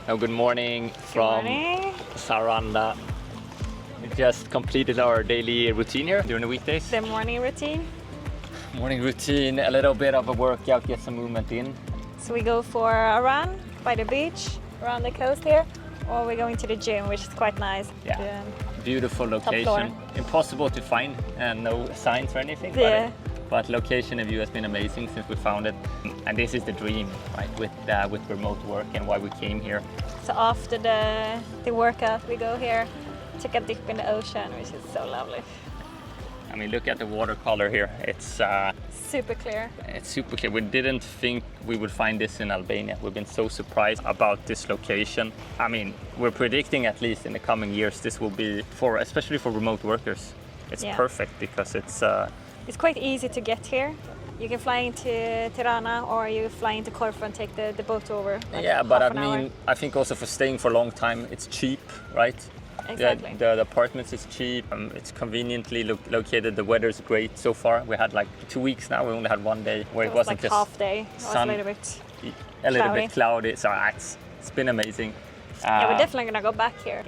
Good morning from Sarandë. We just completed our daily routine here during the weekdays. The morning routine. Morning routine, a little bit of a workout, get some movement in. So we go for a run by the beach around the coast here, or we're going to the gym, which is quite nice. Yeah, beautiful location. Impossible to find and no signs or anything. Yeah. But location and view has been amazing since we found it. And this is the dream, right, with remote work and why we came here. So after the workout, we go here, take a dip in the ocean, which is so lovely. I mean, look at the watercolor here. It's super clear. It's super clear. We didn't think we would find this in Albania. We've been so surprised about this location. I mean, we're predicting at least in the coming years this will be especially for remote workers. It's perfect because it's quite easy to get here. You can fly into Tirana or you fly into Corfu and take the boat over. Yeah, but I mean, I think also for staying for a long time, it's cheap, right? Exactly. The apartments is cheap. It's conveniently located. The weather's great so far. We had like 2 weeks now. We only had 1 day where it wasn't like just half day. It was a little bit cloudy. So it's been amazing. Yeah, we're definitely gonna go back here.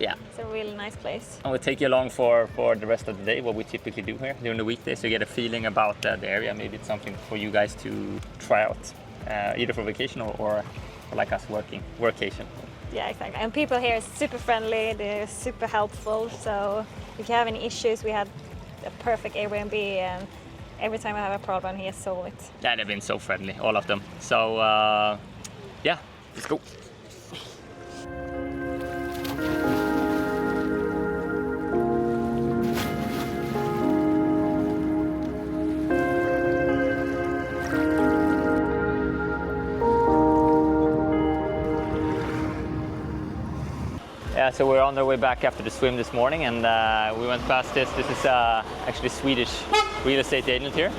It's a really nice place. And we'll take you along for the rest of the day, what we typically do here during the weekdays, so you get a feeling about the area. Maybe it's something for you guys to try out, either for vacation or like us workation. Yeah, exactly. And people here are super friendly, they're super helpful. So if you have any issues, we had a perfect Airbnb and every time I have a problem, he has solved it. Yeah, they've been so friendly, all of them. So yeah, let's go. Yeah, so we're on our way back after the swim this morning, and we went past this. This is actually a Swedish real estate agent here,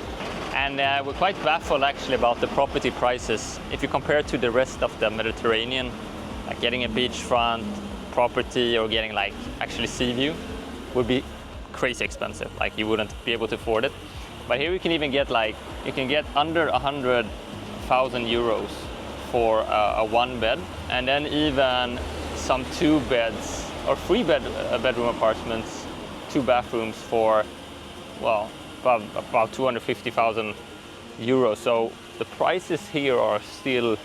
and we're quite baffled actually about the property prices. If you compare it to the rest of the Mediterranean, like getting a beachfront property or getting like actually sea view would be crazy expensive. Like you wouldn't be able to afford it. But here you can even get under 100,000 euros for a one bed, and then even some 2 beds or 3 bedroom apartments, 2 bathrooms for, well, about 250,000 euros. So the prices here are still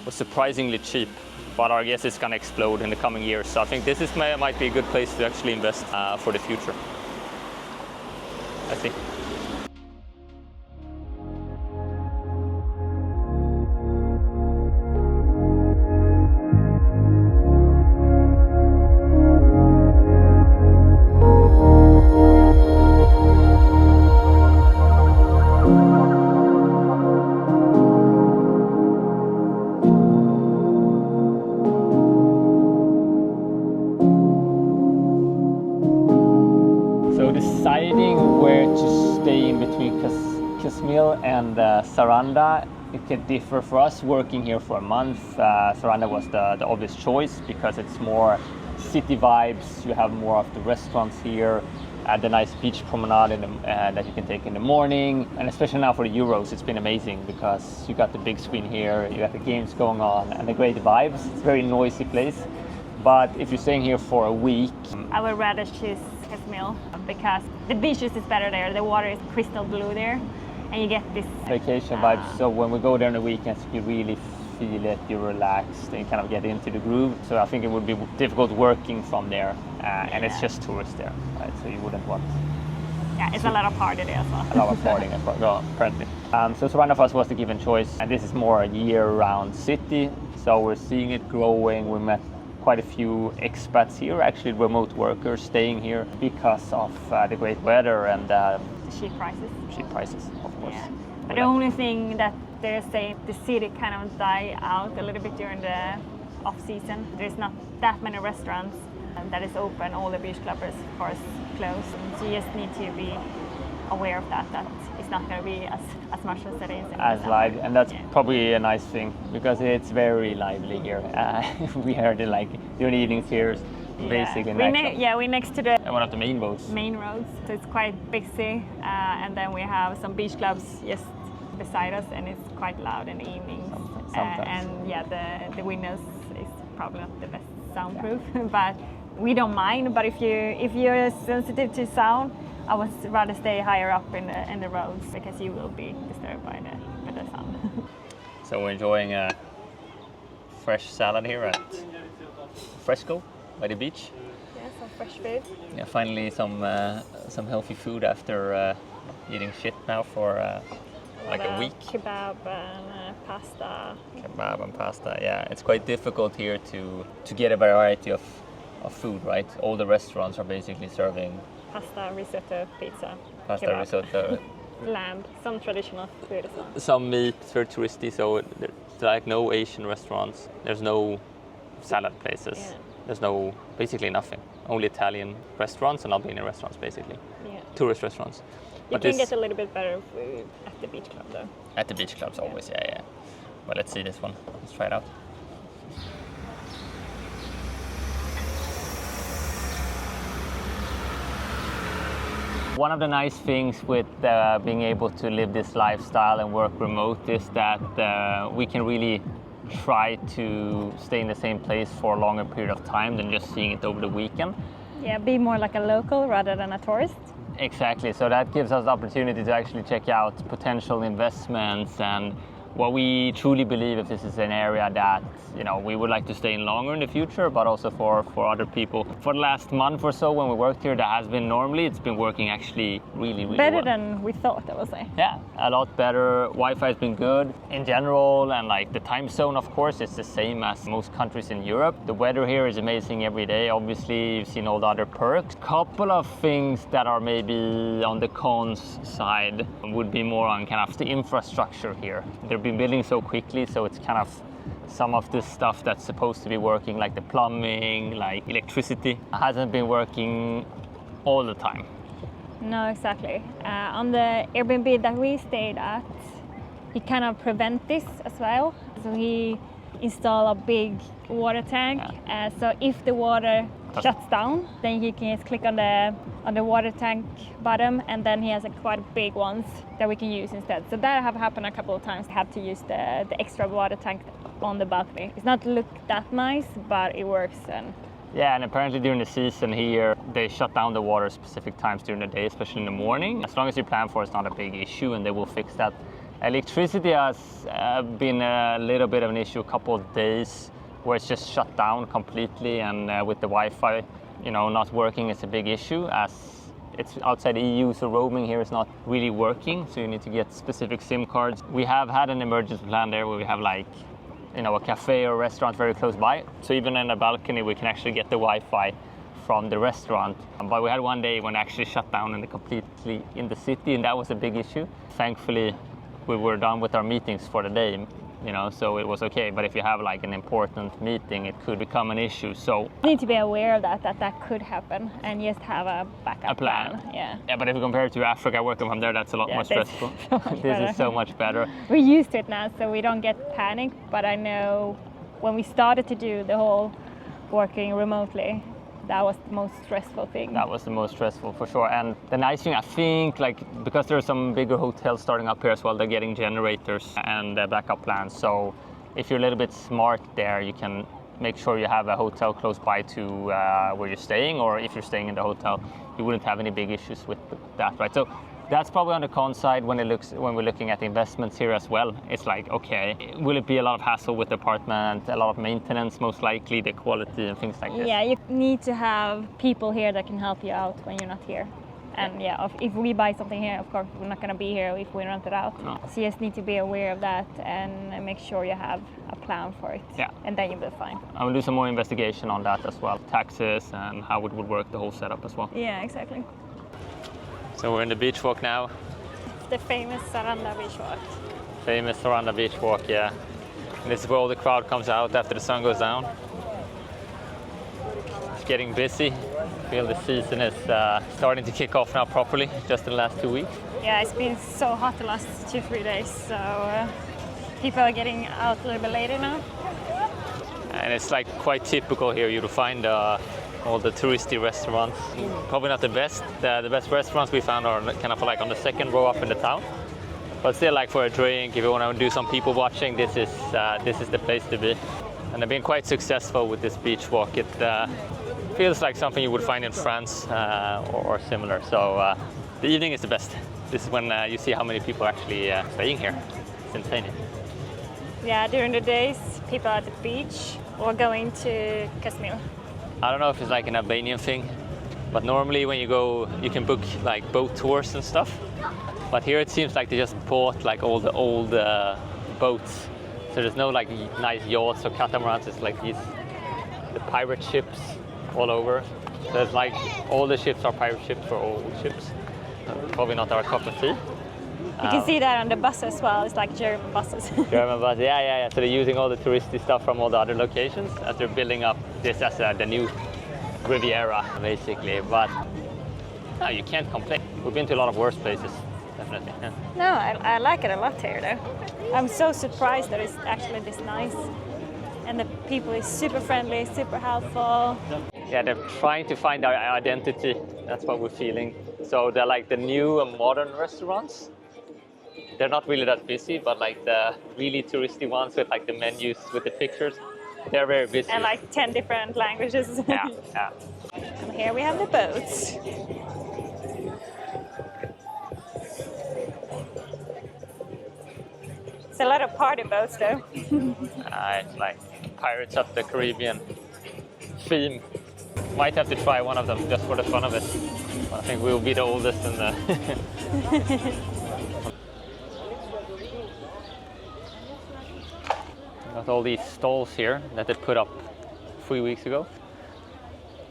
surprisingly cheap, but I guess it's gonna explode in the coming years. So I think this might be a good place to actually invest for the future. I think. Deciding where to stay in between Kazmil and Sarandë, it can differ. For us working here for a month, Sarandë was the obvious choice because it's more city vibes. You have more of the restaurants here, the nice beach promenade that you can take in the morning, and especially now for the Euros, it's been amazing because you got the big screen here, you got the games going on, and the great vibes. It's a very noisy place. But if you're staying here for a week, I would rather choose Kazmil because the beaches is better there. The water is crystal blue there, and you get this vacation vibes. So when we go there on the weekends, you really feel it. You're relaxed and kind of get into the groove. So I think it would be difficult working from there, and it's just tourists there, right? So you wouldn't want. Yeah, it's a lot of party there as well. A lot of partying, apparently. So Sarandë for us was the given choice, and this is more a year-round city. So we're seeing it growing. We met quite a few expats here, actually remote workers staying here because of the great weather and the cheap prices. Cheap prices, of course. Yeah. But the only thing that they're saying, the city kind of die out a little bit during the off season. There's not that many restaurants that is open. All the beach clubs, of course, closed. So you just need to be aware of that it's not going to be as much as it is as lively, and that's probably a nice thing because it's very lively here. We heard it like during the evenings here, basically. We're next to the one of the main roads. So it's quite busy, and then we have some beach clubs just beside us, and it's quite loud in the evenings. Sometimes. And the windows is probably not the best soundproof, but we don't mind. But if you're sensitive to sound, I would rather stay higher up in the roads because you will be disturbed by the sound. So we're enjoying a fresh salad here at Fresco by the beach. Yeah, some fresh food. Yeah, finally some healthy food after eating shit now for like a week. Kebab and pasta. Kebab and pasta, yeah. It's quite difficult here to get a variety of food, right? All the restaurants are basically serving Pasta, risotto, pizza, pasta, kebab. risotto. Lamb, some traditional food as well. Some meat, very touristy, so there's like no Asian restaurants. There's no salad places. Yeah. There's basically nothing. Only Italian restaurants and Albanian restaurants, basically. Yeah. Tourist restaurants. You can get a little bit better food at the beach club though. At the beach clubs, always, yeah. Well, let's see this one. Let's try it out. One of the nice things with being able to live this lifestyle and work remote is that we can really try to stay in the same place for a longer period of time than just seeing it over the weekend. Yeah, be more like a local rather than a tourist. Exactly, so that gives us the opportunity to actually check out potential investments and what we truly believe if this is an area that we would like to stay in longer in the future, but also for other people. For the last month or so when we worked here, it's been working actually really better well. Than we thought, I would say. Yeah, a lot better. Wi-Fi has been good in general, and like the time zone, of course, it's the same as most countries in Europe. The weather here is amazing every day. Obviously, you've seen all the other perks. Couple of things that are maybe on the cons side would be more on kind of the infrastructure here. They've been building so quickly, so it's kind of some of the stuff that's supposed to be working, like the plumbing, like electricity, hasn't been working all the time. No, exactly. On the Airbnb that we stayed at, he kind of prevent this as well. So he installed a big water tank. Yeah. So if the water shuts down, then you can just click on the water tank bottom, and then he has quite big ones that we can use instead. So that have happened a couple of times. I had to use the extra water tank on the balcony. It's not look that nice, but it works. Yeah, and apparently during the season here, they shut down the water specific times during the day, especially in the morning. As long as you plan for it, it's not a big issue, and they will fix that. Electricity has been a little bit of an issue a couple of days, where it's just shut down completely, and with the Wi-Fi, not working is a big issue, as it's outside the EU, so roaming here is not really working, so you need to get specific SIM cards. We have had an emergency plan there where we have a cafe or restaurant very close by, so even in a balcony we can actually get the Wi-Fi from the restaurant. But we had one day when it actually shut down completely in the city, and that was a big issue. Thankfully, we were done with our meetings for the day, so it was okay. But if you have an important meeting, it could become an issue. So you need to be aware of that could happen, and just have a backup plan. Yeah, but if you compare it to Africa, working from there, that's a lot more stressful. This is so much better. We're used to it now, so we don't get panic. But I know when we started to do the whole working remotely, that was the most stressful thing. That was the most stressful for sure. And the nice thing, I think, because there are some bigger hotels starting up here as well, they're getting generators and backup plans. So if you're a little bit smart there, you can make sure you have a hotel close by to where you're staying, or if you're staying in the hotel, you wouldn't have any big issues with that, right? So that's probably on the con side when we're looking at investments here as well. It's okay, will it be a lot of hassle with the apartment, a lot of maintenance, most likely, the quality and things like this? Yeah, you need to have people here that can help you out when you're not here. And if we buy something here, of course, we're not going to be here if we rent it out. No. So you just need to be aware of that and make sure you have a plan for it. Yeah. And then you'll be fine. I will do some more investigation on that as well, taxes and how it would work, the whole setup as well. Yeah, exactly. So we're in the beach walk now. The famous Sarandë beach walk. Famous Sarandë beach walk, yeah. And this is where all the crowd comes out after the sun goes down. It's getting busy. I feel the season is starting to kick off now properly, just in the last 2 weeks. Yeah, it's been so hot the last 2-3 days, so people are getting out a little bit later now. And it's quite typical here, you'll find all the touristy restaurants. Probably not the best. The best restaurants we found are kind of on the second row up in the town. But still, for a drink, if you want to do some people watching, this is the place to be. And they've been quite successful with this beach walk. It feels like something you would find in France or similar. So the evening is the best. This is when you see how many people are actually staying here. It's insane. Yeah, during the days, people are at the beach or going to Kashmir. I don't know if it's like an Albanian thing, but normally when you go, you can book like boat tours and stuff. But here it seems like they just bought like all the old boats. So there's no like nice yachts or catamarans. It's like the pirate ships all over. So it's like all the ships are pirate ships or old ships. Probably not our cup of tea. You can see that on the bus as well. It's like German buses. German bus, yeah. So they're using all the touristy stuff from all the other locations as they're building up this as the new Riviera, basically. But no, you can't complain. We've been to a lot of worse places, definitely. Yeah. No, I like it a lot here, though. I'm so surprised that it's actually this nice. And the people is super friendly, super helpful. Yeah, they're trying to find our identity. That's what we're feeling. So they're like the new and modern restaurants. They're not really that busy, but like the really touristy ones with like the menus with the pictures, they're very busy. And like 10 different languages. Yeah. And here we have the boats. It's a lot of party boats though. It's like Pirates of the Caribbean theme. Might have to try one of them just for the fun of it. I think we'll be the oldest in the... Got all these stalls here that they put up 3 weeks ago.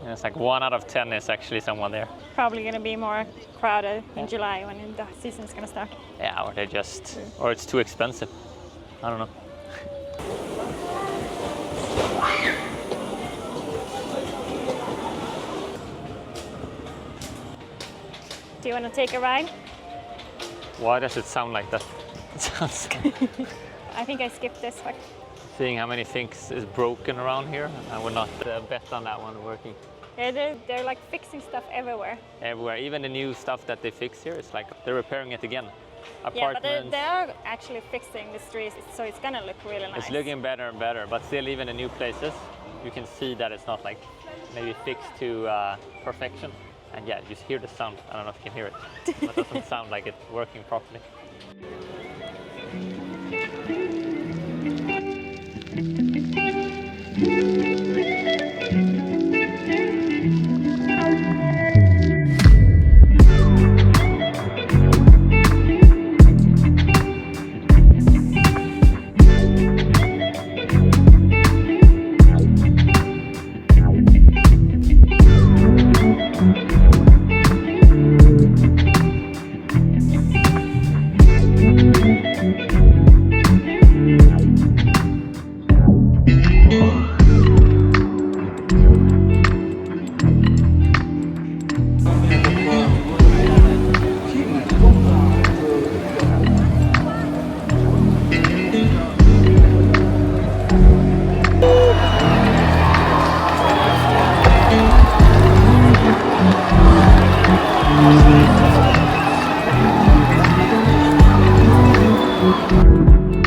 And it's like 1 out of 10 is actually someone there. Probably going to be more crowded in July when the season's going to start. Yeah, or they just, or it's too expensive. I don't know. Do you want to take a ride? Why does it sound like that? It sounds I think I skipped this one. Seeing how many things is broken around here, I would not bet on that one working. Yeah, they're like fixing stuff everywhere. Everywhere, even the new stuff that they fix here, it's like they're repairing it again. Apartments. Yeah, but they are actually fixing the streets, so it's gonna look really nice. It's looking better and better, but still, even the new places, you can see that it's not like maybe fixed to perfection. And yeah, you hear the sound. I don't know if you can hear it, but it doesn't sound like it's working properly.